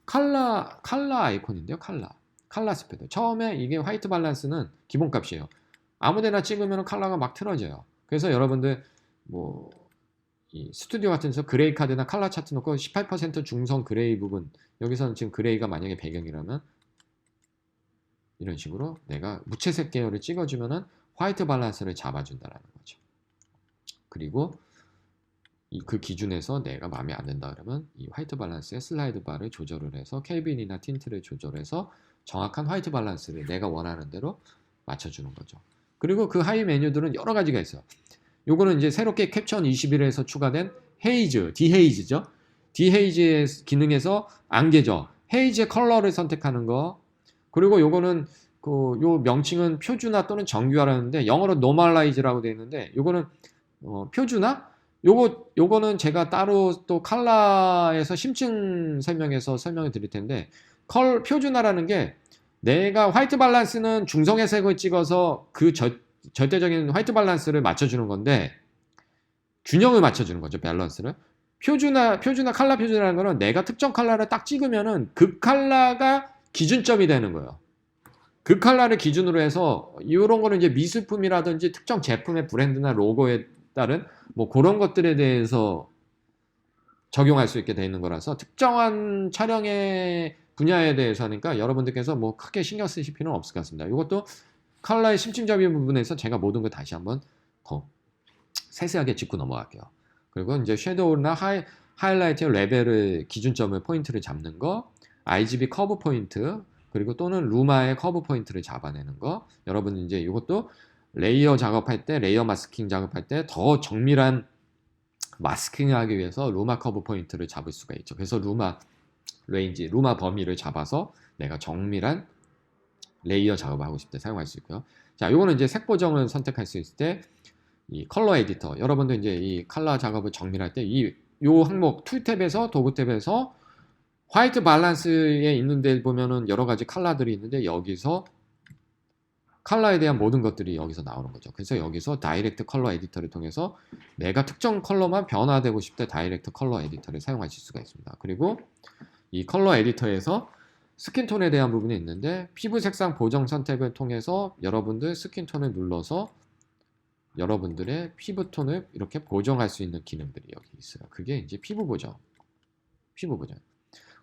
칼라 아이콘인데요. 칼라 스패드. 처음에 이게 화이트 밸런스는 기본값이에요. 아무데나 찍으면 칼라가 막 틀어져요. 그래서 여러분들 뭐 이 스튜디오 같은 데서 그레이 카드나 칼라 차트 놓고 18% 중성 그레이 부분, 여기서는 지금 그레이가 만약에 배경이라면 이런 식으로 내가 무채색 계열을 찍어주면은 화이트 밸런스를 잡아준다라는 거죠. 그리고 그 기준에서 내가 마음에 안 든다 그러면 이 화이트 밸런스의 슬라이드 바를 조절을 해서 켈빈이나 틴트를 조절해서 정확한 화이트 밸런스를 내가 원하는 대로 맞춰주는 거죠. 그리고 그 하위 메뉴들은 여러 가지가 있어요. 요거는 이제 새롭게 캡처온 21에서 추가된 헤이즈, 디헤이즈죠. 디헤이즈의 기능에서 안개죠. 헤이즈의 컬러를 선택하는 거. 그리고 요거는 요 명칭은 표준화 또는 정규화라는데 영어로 노멀라이즈라고 되어 있는데 요거는 표준화? 요거는 제가 따로 또 칼라에서 심층 설명해서 설명을 드릴 텐데 표준화라는 게 내가 화이트 밸런스는 중성의 색을 찍어서 그 절대적인 화이트 밸런스를 맞춰주는 건데 균형을 맞춰주는 거죠. 밸런스를. 칼라 표준화라는 거는 내가 특정 칼라를 딱 찍으면은 그 칼라가 기준점이 되는 거예요. 그 칼라를 기준으로 해서 이런 거는 이제 미술품이라든지 특정 제품의 브랜드나 로고에 따른 뭐 그런 것들에 대해서 적용할 수 있게 되어 있는 거라서 특정한 촬영의 분야에 대해서 하니까 여러분들께서 뭐 크게 신경 쓰실 필요는 없을 것 같습니다. 이것도 컬러의 심층적인 부분에서 제가 모든 걸 다시 한번 더 세세하게 짚고 넘어갈게요. 그리고 이제 섀도우나 하이라이트 레벨을 기준점을 포인트를 잡는 거, RGB 커브 포인트, 그리고 또는 루마의 커브 포인트를 잡아내는 거. 여러분 이제 이것도 레이어 작업할 때, 레이어 마스킹 작업할 때 더 정밀한 마스킹을 하기 위해서 루마 커브 포인트를 잡을 수가 있죠. 그래서 루마 범위를 잡아서 내가 정밀한 레이어 작업을 하고 싶을 때 사용할 수 있고요. 자, 요거는 이제 색 보정을 선택할 수 있을 때 이 컬러 에디터. 여러분들 이제 이 컬러 작업을 정밀할 때 요 항목 툴 탭에서 도구 탭에서 화이트 밸런스에 있는데 보면은 여러 가지 컬러들이 있는데 여기서 컬러에 대한 모든 것들이 여기서 나오는 거죠. 그래서 여기서 다이렉트 컬러 에디터를 통해서 내가 특정 컬러만 변화되고 싶을 때 다이렉트 컬러 에디터를 사용하실 수가 있습니다. 그리고 이 컬러 에디터에서 스킨톤에 대한 부분이 있는데 피부 색상 보정 선택을 통해서 여러분들 스킨톤을 눌러서 여러분들의 피부톤을 이렇게 보정할 수 있는 기능들이 여기 있어요. 그게 이제 피부 보정.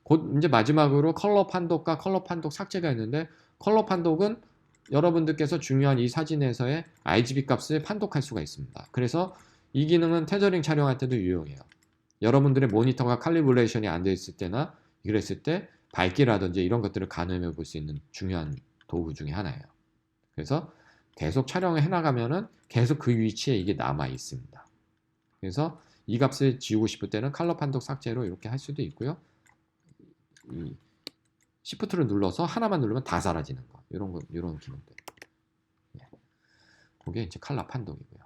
곧 이제 마지막으로 컬러 판독과 컬러 판독 삭제가 있는데 컬러 판독은 여러분들께서 중요한 이 사진에서의 RGB 값을 판독할 수가 있습니다. 그래서 이 기능은 테저링 촬영할 때도 유용해요. 여러분들의 모니터가 칼리브레이션이 안 돼 있을 때나 그랬을 때 밝기라든지 이런 것들을 가늠해 볼 수 있는 중요한 도구 중에 하나예요. 그래서 계속 촬영을 해나가면은 계속 그 위치에 이게 남아 있습니다. 그래서 이 값을 지우고 싶을 때는 컬러 판독 삭제로 이렇게 할 수도 있고요. 이 Shift를 눌러서 하나만 누르면 다 사라지는 거. 이런 기능들. 네. 그게 이제 컬러 판독이고요.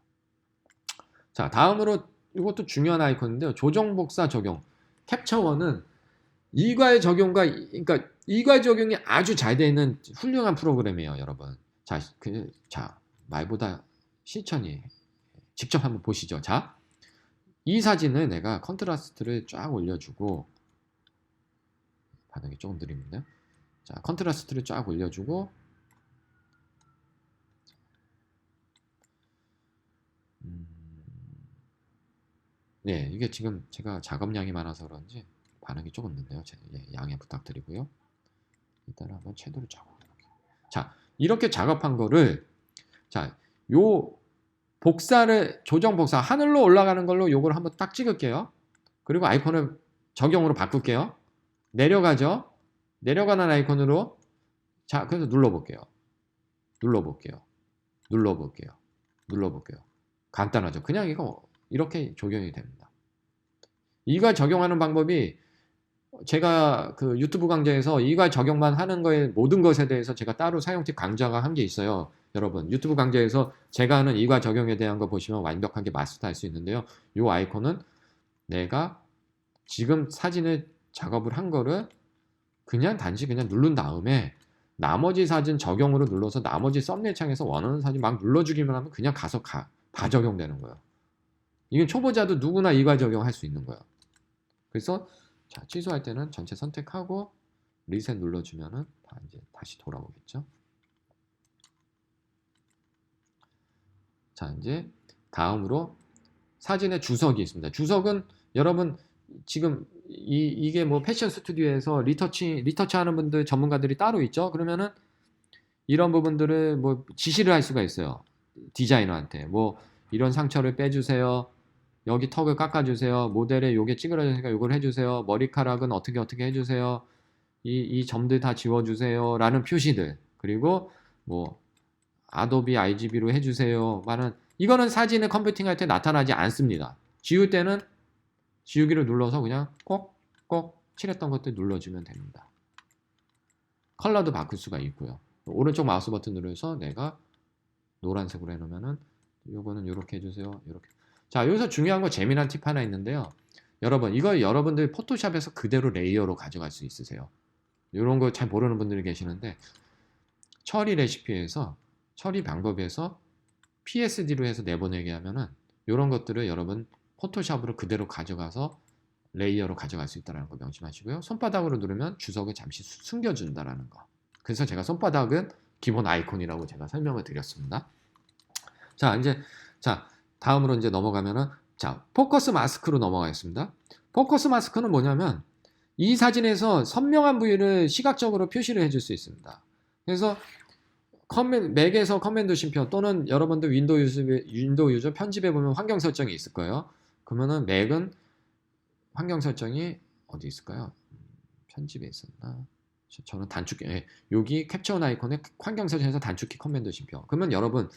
자, 다음으로 이것도 중요한 아이콘인데요. 조정 복사 적용. 캡처1은 이괄 적용과 그러니까 이괄 적용이 아주 잘 되어 있는 훌륭한 프로그램이에요, 여러분. 자, 말보다 실천이 직접 한번 보시죠. 자, 이 사진을 내가 컨트라스트를 쫙 올려주고 반응이 조금 느립니다. 자, 컨트라스트를 쫙 올려주고 네, 이게 지금 제가 작업량이 많아서 그런지 반응이 조금 늦네요. 양해 부탁드리고요. 일단 한번 채도를 작업해볼게요. 자, 이렇게 작업한 거를 자, 요 조정 복사 하늘로 올라가는 걸로 요걸 한번 딱 찍을게요. 그리고 아이콘을 적용으로 바꿀게요. 내려가죠. 내려가는 아이콘으로 자, 그래서 눌러볼게요. 간단하죠. 그냥 이거 이렇게 적용이 됩니다. 이걸 적용하는 방법이 제가 그 유튜브 강좌에서 이걸 적용만 하는 거에 모든 것에 대해서 제가 따로 사용팁 강좌가 한 게 있어요. 여러분 유튜브 강좌에서 제가 하는 이과 적용에 대한 거 보시면 완벽하게 마스터할 수 있는데요. 이 아이콘은 내가 지금 사진을 작업을 한 거를 그냥 단지 그냥 누른 다음에 나머지 사진 적용으로 눌러서 나머지 썸네일 창에서 원하는 사진 막 눌러주기만 하면 그냥 가서 다 적용되는 거예요. 이건 초보자도 누구나 이과 적용할 수 있는 거예요. 그래서 자, 취소할 때는 전체 선택하고 리셋 눌러주면은 이제 다시 돌아오겠죠. 자, 이제 다음으로 사진의 주석이 있습니다. 주석은 여러분 지금 이게 뭐 패션 스튜디오에서 리터치 하는 분들 전문가들이 따로 있죠. 그러면은 이런 부분들을 뭐 지시를 할 수가 있어요. 디자이너한테 뭐 이런 상처를 빼주세요. 여기 턱을 깎아주세요. 모델에 요게 찌그러지니까 요걸 해주세요. 머리카락은 어떻게 해주세요. 이 점들 다 지워주세요. 라는 표시들. 그리고 뭐 아도비 RGB로 해주세요. 이거는 사진을 컴퓨팅할 때 나타나지 않습니다. 지울 때는 지우기를 눌러서 그냥 꼭 칠했던 것들 눌러주면 됩니다. 컬러도 바꿀 수가 있고요. 오른쪽 마우스 버튼 누르면서 내가 노란색으로 해놓으면은 요거는 이렇게 해주세요. 이렇게. 자, 여기서 중요한 거 재미난 팁 하나 있는데요. 여러분, 이거 여러분들 포토샵에서 그대로 레이어로 가져갈 수 있으세요. 이런 거 잘 모르는 분들이 계시는데 처리 레시피에서 처리 방법에서 PSD로 해서 내보내게 하면은 이런 것들을 여러분 포토샵으로 그대로 가져가서 레이어로 가져갈 수 있다는 거 명심하시고요. 손바닥으로 누르면 주석을 잠시 숨겨준다라는 거. 그래서 제가 손바닥은 기본 아이콘이라고 제가 설명을 드렸습니다. 자, 이제 다음으로 이제 넘어가면은 포커스 마스크로 넘어가겠습니다. 포커스 마스크는 뭐냐면 이 사진에서 선명한 부위를 시각적으로 표시를 해줄 수 있습니다. 그래서 맥에서 커맨드 쉼표 또는 여러분들 윈도우 유저 편집해 보면 환경 설정이 있을 거예요. 그러면은 맥은 환경 설정이 어디 있을까요? 편집에 있었나? 저는 단축키, 여기 캡처 아이콘에 환경 설정에서 단축키 커맨드 쉼표. 그러면 여러분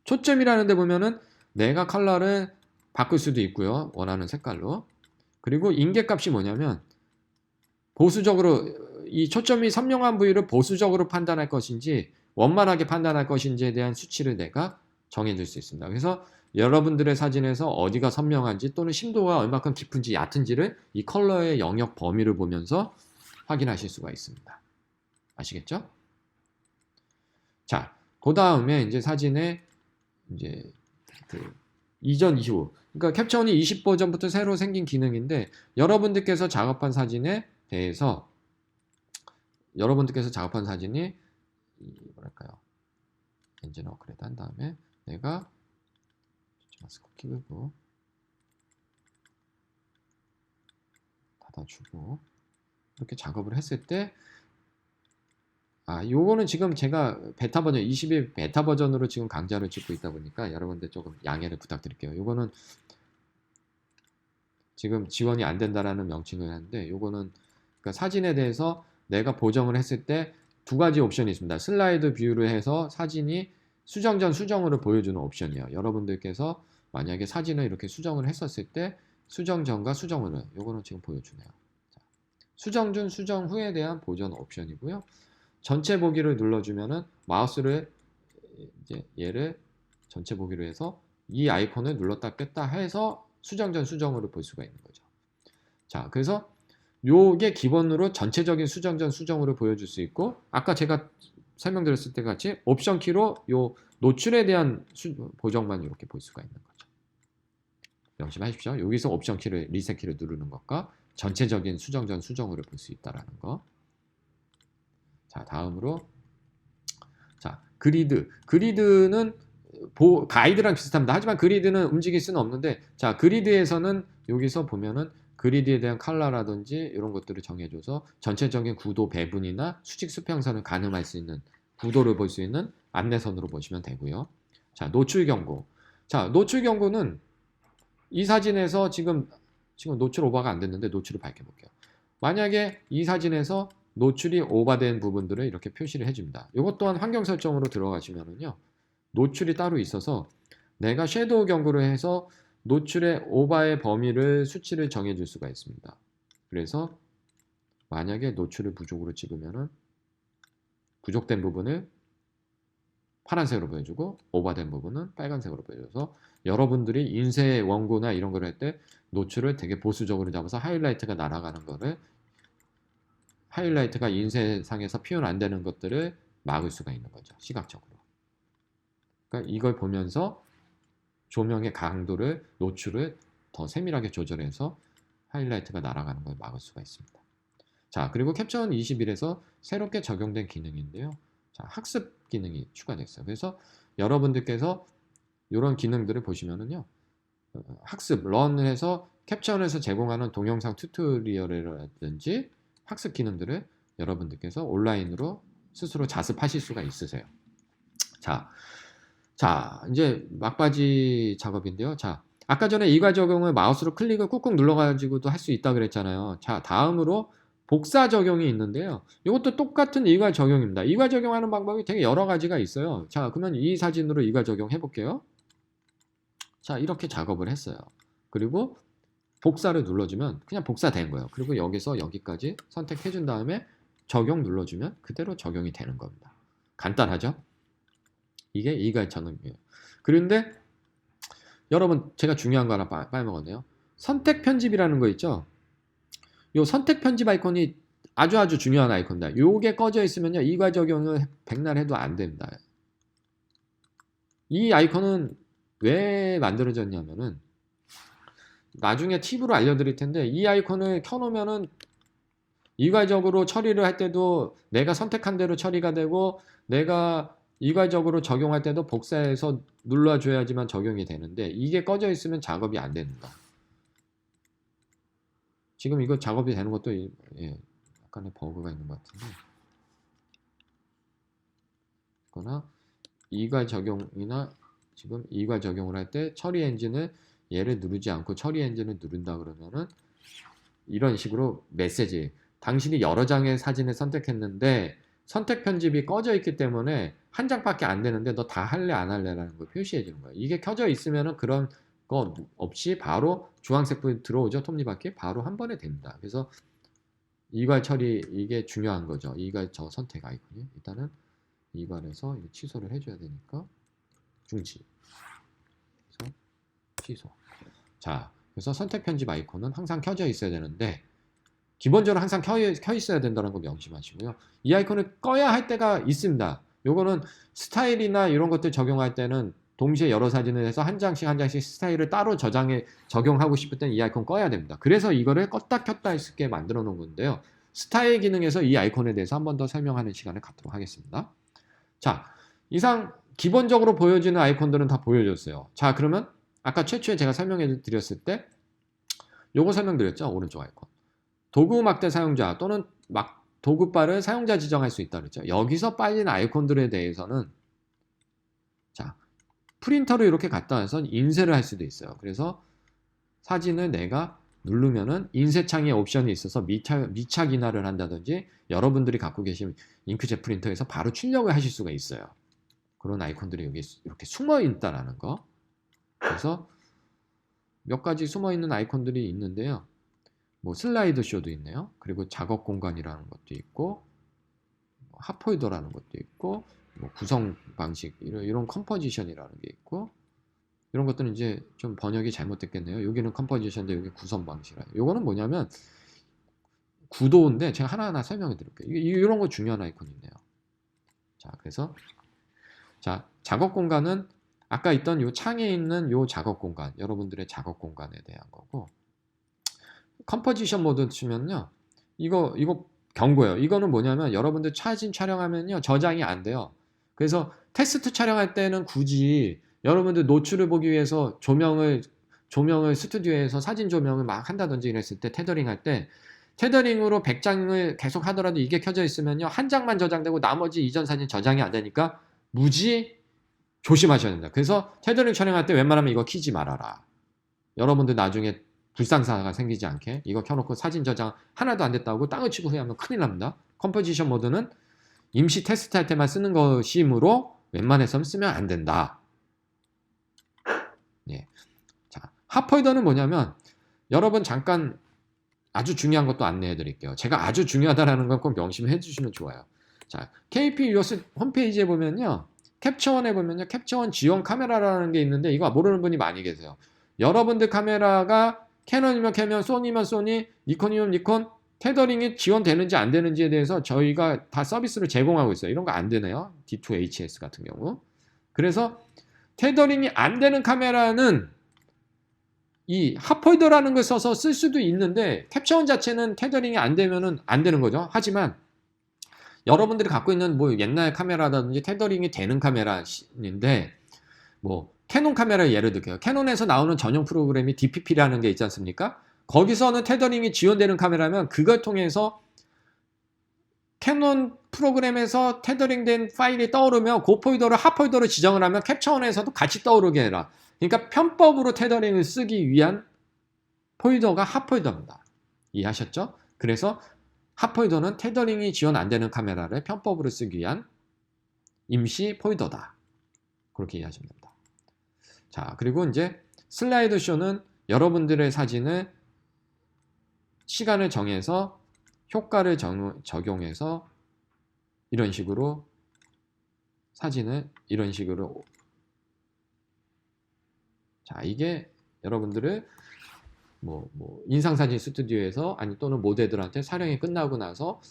초점이라는 데 보면은 내가 컬러를 바꿀 수도 있고요. 원하는 색깔로. 그리고 인계값이 뭐냐면 보수적으로 이 초점이 선명한 부위를 보수적으로 판단할 것인지 원만하게 판단할 것인지에 대한 수치를 내가 정해줄 수 있습니다. 그래서 여러분들의 사진에서 어디가 선명한지 또는 심도가 얼마큼 깊은지 얕은지를 이 컬러의 영역 범위를 보면서 확인하실 수가 있습니다. 아시겠죠? 자, 그 다음에 이제 사진의 이제 이전 이후, 그러니까 캡처온이 20버전부터 새로 생긴 기능인데 여러분들께서 작업한 사진에 대해서 여러분들께서 작업한 사진이 뭐랄까요? 엔진 업그레이드 한 다음에 내가 마스크 끼고 닫아주고 이렇게 작업을 했을 때 요거는 지금 제가 베타 버전 20일 베타 버전으로 지금 강좌를 찍고 있다 보니까 여러분들 조금 양해를 부탁드릴게요. 요거는 지금 지원이 안 된다라는 명칭을 하는데 요거는 그러니까 사진에 대해서 내가 보정을 했을 때 두 가지 옵션이 있습니다. 슬라이드 뷰를 해서 사진이 수정 전 수정으로 보여주는 옵션이에요. 여러분들께서 만약에 사진을 이렇게 수정을 했었을 때 수정 전과 수정 후를 요거는 지금 보여주네요. 수정 전 수정 후에 대한 보정 옵션이고요. 전체 보기를 눌러주면은 마우스를 이제 얘를 전체 보기로 해서 이 아이콘을 눌렀다 뺐다 해서 수정 전 수정으로 볼 수가 있는 거죠. 자, 그래서 요게 기본으로 전체적인 수정 전 수정으로 보여줄 수 있고 아까 제가 설명드렸을 때 같이 옵션 키로 요 노출에 대한 보정만 이렇게 볼 수가 있는 거죠. 명심하십시오. 여기서 옵션 키를 리셋 키를 누르는 것과 전체적인 수정 전 수정으로 볼 수 있다라는 거. 자, 다음으로 그리드는 가이드랑 비슷합니다. 하지만 그리드는 움직일 수는 없는데 자, 그리드에서는 여기서 보면은 그리드에 대한 컬러라든지 이런 것들을 정해줘서 전체적인 구도 배분이나 수직 수평선을 가늠할 수 있는 구도를 볼 수 있는 안내선으로 보시면 되고요. 자, 노출 경고. 자, 노출 경고는 이 사진에서 지금 노출 오버가 안 됐는데 노출을 밝혀볼게요. 만약에 이 사진에서 노출이 오버된 부분들을 이렇게 표시를 해줍니다. 이것 또한 환경 설정으로 들어가시면은요. 노출이 따로 있어서 내가 섀도우 경고를 해서 노출의 오버의 범위를 수치를 정해줄 수가 있습니다. 그래서 만약에 노출을 부족으로 찍으면은 부족된 부분을 파란색으로 보여주고 오버된 부분은 빨간색으로 보여줘서 여러분들이 인쇄 원고나 이런 걸 할 때 노출을 되게 보수적으로 잡아서 하이라이트가 날아가는 거를 하이라이트가 인쇄상에서 표현 안 되는 것들을 막을 수가 있는 거죠. 시각적으로. 그러니까 이걸 보면서 조명의 강도를, 노출을 더 세밀하게 조절해서 하이라이트가 날아가는 걸 막을 수가 있습니다. 자, 그리고 캡처원 21에서 새롭게 적용된 기능인데요. 자, 학습 기능이 추가됐어요. 그래서 여러분들께서 이런 기능들을 보시면은요. 학습, 런을 해서 캡처원에서 제공하는 동영상 튜토리얼이라든지 학습 기능들을 여러분들께서 온라인으로 스스로 자습하실 수가 있으세요. 자, 이제 막바지 작업인데요. 자, 아까 전에 이과 적용을 마우스로 클릭을 꾹꾹 눌러가지고도 할 수 있다 그랬잖아요. 자, 다음으로 복사 적용이 있는데요. 이것도 똑같은 이과 적용입니다. 이과 적용하는 방법이 되게 여러 가지가 있어요. 자, 그러면 이 사진으로 이과 적용해 볼게요. 자, 이렇게 작업을 했어요. 그리고 복사를 눌러주면 그냥 복사된 거예요. 그리고 여기서 여기까지 선택해 준 다음에 적용 눌러주면 그대로 적용이 되는 겁니다. 간단하죠? 이게 이과 적용이에요. 그런데 여러분, 제가 중요한 거 하나 빠먹었네요. 선택 편집이라는 거 있죠? 요 선택 편집 아이콘이 아주 중요한 아이콘입니다. 요게 꺼져 있으면요, 이과 적용을 백날 해도 안 됩니다. 이 아이콘은 왜 만들어졌냐면은, 나중에 팁으로 알려드릴 텐데, 이 아이콘을 켜놓으면은 이과적으로 처리를 할 때도 내가 선택한 대로 처리가 되고, 내가 이과적으로 적용할 때도 복사해서 눌러줘야지만 적용이 되는데, 이게 꺼져 있으면 작업이 안 됩니다. 지금 이거 작업이 되는 것도 약간의 버그가 있는 것 같은데, 거나 이과 적용이나 지금 이과 적용을 할 때 처리 엔진을 얘를 누르지 않고 처리 엔진을 누른다 그러면은 이런 식으로 메시지, 당신이 여러 장의 사진을 선택했는데 선택 편집이 꺼져 있기 때문에 한 장밖에 안 되는데 너 다 할래 안 할래라는 걸 표시해 주는 거예요. 이게 켜져 있으면은 그런 거 없이 바로 주황색 불 들어오죠. 톱니바퀴 바로 한 번에 됩니다. 그래서 이괄 처리, 이게 중요한 거죠. 이괄 저 선택 아이콘이 일단은 이괄에서 취소를 해줘야 되니까 중지, 그래서 취소. 자, 그래서 선택 편집 아이콘은 항상 켜져 있어야 되는데 기본적으로 항상 켜 있어야 된다는 거 명심하시고요. 이 아이콘을 꺼야 할 때가 있습니다. 요거는 스타일이나 이런 것들 적용할 때는 동시에 여러 사진을 해서 한 장씩 스타일을 따로 적용하고 싶을 때는 이 아이콘 꺼야 됩니다. 그래서 이거를 껐다 켰다 할 수 있게 만들어 놓은 건데요. 스타일 기능에서 이 아이콘에 대해서 한 번 더 설명하는 시간을 갖도록 하겠습니다. 자, 이상 기본적으로 보여지는 아이콘들은 다 보여줬어요. 자, 그러면 아까 최초에 제가 설명해 드렸을 때 요거 설명드렸죠? 오른쪽 아이콘. 도구 막대 사용자 또는 도구바를 사용자 지정할 수 있다 그랬죠. 여기서 빠진 아이콘들에 대해서는 자, 프린터로 이렇게 갖다 와서 인쇄를 할 수도 있어요. 그래서 사진을 내가 누르면은 인쇄창에 옵션이 있어서 미착 인화를 한다든지 여러분들이 갖고 계신 잉크젯 프린터에서 바로 출력을 하실 수가 있어요. 그런 아이콘들이 여기 이렇게 숨어 있다라는 거. 그래서 몇 가지 숨어 있는 아이콘들이 있는데요. 뭐 슬라이드 쇼도 있네요. 그리고 작업 공간이라는 것도 있고, 핫폴더라는 것도 있고, 뭐 구성 방식 이런 컴포지션이라는 게 있고, 이런 것들은 이제 좀 번역이 잘못됐겠네요. 여기는 컴포지션인데 여기 구성 방식이라. 요거는 뭐냐면 구도인데 제가 하나하나 설명해 드릴게요. 이런 거 중요한 아이콘이네요. 자, 그래서 자, 작업 공간은 아까 있던 요 창에 있는 요 작업 공간, 여러분들의 작업 공간에 대한 거고, 컴포지션 모드 치면요, 이거 경고예요. 이거는 뭐냐면 여러분들 사진 촬영하면요 저장이 안 돼요. 그래서 테스트 촬영할 때는 굳이 여러분들 노출을 보기 위해서 조명을 스튜디오에서 사진 조명을 막 한다든지 이랬을 때 테더링 할 때 테더링으로 100장을 계속 하더라도 이게 켜져 있으면요 한 장만 저장되고 나머지 이전 사진 저장이 안 되니까 무지 조심하셔야 됩니다. 그래서 테더링 촬영할 때 웬만하면 이거 키지 말아라. 여러분들 나중에 불상사가 생기지 않게 이거 켜놓고 사진 저장 하나도 안 됐다고 땅을 치고 후회하면 큰일 납니다. 컴포지션 모드는 임시 테스트 할 때만 쓰는 것이므로 웬만해서는 쓰면 안 된다. 예. 자, 핫폴더는 뭐냐면 여러분 잠깐 아주 중요한 것도 안내해 드릴게요. 제가 아주 중요하다라는 건 꼭 명심해 주시면 좋아요. 자, KP 유어스 홈페이지에 보면요. 캡처원에 보면요. 캡처원 지원 카메라라는 게 있는데 이거 모르는 분이 많이 계세요. 여러분들 카메라가 캐논이면 캐논, 소니면 소니, 니콘이면 니콘, 테더링이 지원되는지 안 되는지에 대해서 저희가 다 서비스를 제공하고 있어요. 이런 거 안 되네요. D2HS 같은 경우. 그래서 테더링이 안 되는 카메라는 이 핫폴더라는 걸 써서 쓸 수도 있는데 캡처원 자체는 테더링이 안 되면은 안 되는 거죠. 하지만 여러분들이 갖고 있는 뭐 옛날 카메라라든지 테더링이 되는 카메라인데 뭐 캐논 카메라 예를 들게요. 캐논에서 나오는 전용 프로그램이 DPP라는 게 있지 않습니까? 거기서는 테더링이 지원되는 카메라면 그걸 통해서 캐논 프로그램에서 테더링된 파일이 떠오르면 그 폴더를 핫폴더로 지정을 하면 캡처원에서도 같이 떠오르게 해라. 그러니까 편법으로 테더링을 쓰기 위한 폴더가 핫폴더입니다. 이해하셨죠? 그래서 핫폴더는 테더링이 지원 안 되는 카메라를 편법으로 쓰기 위한 임시 폴더다. 그렇게 이해하시면 됩니다. 자, 그리고 이제 슬라이드 쇼는 여러분들의 사진을 시간을 정해서 효과를 적용해서 이런 식으로 사진을 이런 식으로 자, 이게 여러분들을 뭐 인상사진 스튜디오에서 아니 또는 모델들한테 촬영이 끝나고 나서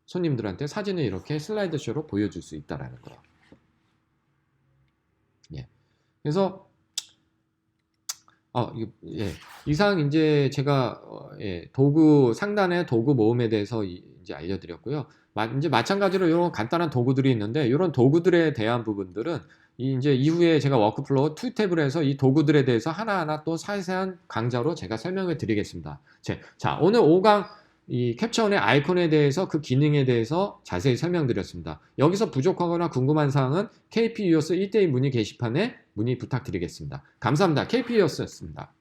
손님들한테 사진을 이렇게 슬라이드 쇼로 보여줄 수 있다라는 거예요. 예. 그래서 이상 이제 제가 도구 상단의 도구 모음에 대해서 이제 알려드렸고요. 이제 마찬가지로 이런 간단한 도구들이 있는데 이런 도구들에 대한 부분들은 이제 이후에 제가 워크플로우 2 탭을 해서 이 도구들에 대해서 하나하나 또 자세한 강좌로 제가 설명을 드리겠습니다. 자, 오늘 5강 이 캡처원의 아이콘에 대해서 그 기능에 대해서 자세히 설명드렸습니다. 여기서 부족하거나 궁금한 사항은 KPUOS 1대1 문의 게시판에 문의 부탁드리겠습니다. 감사합니다. KPUOS였습니다.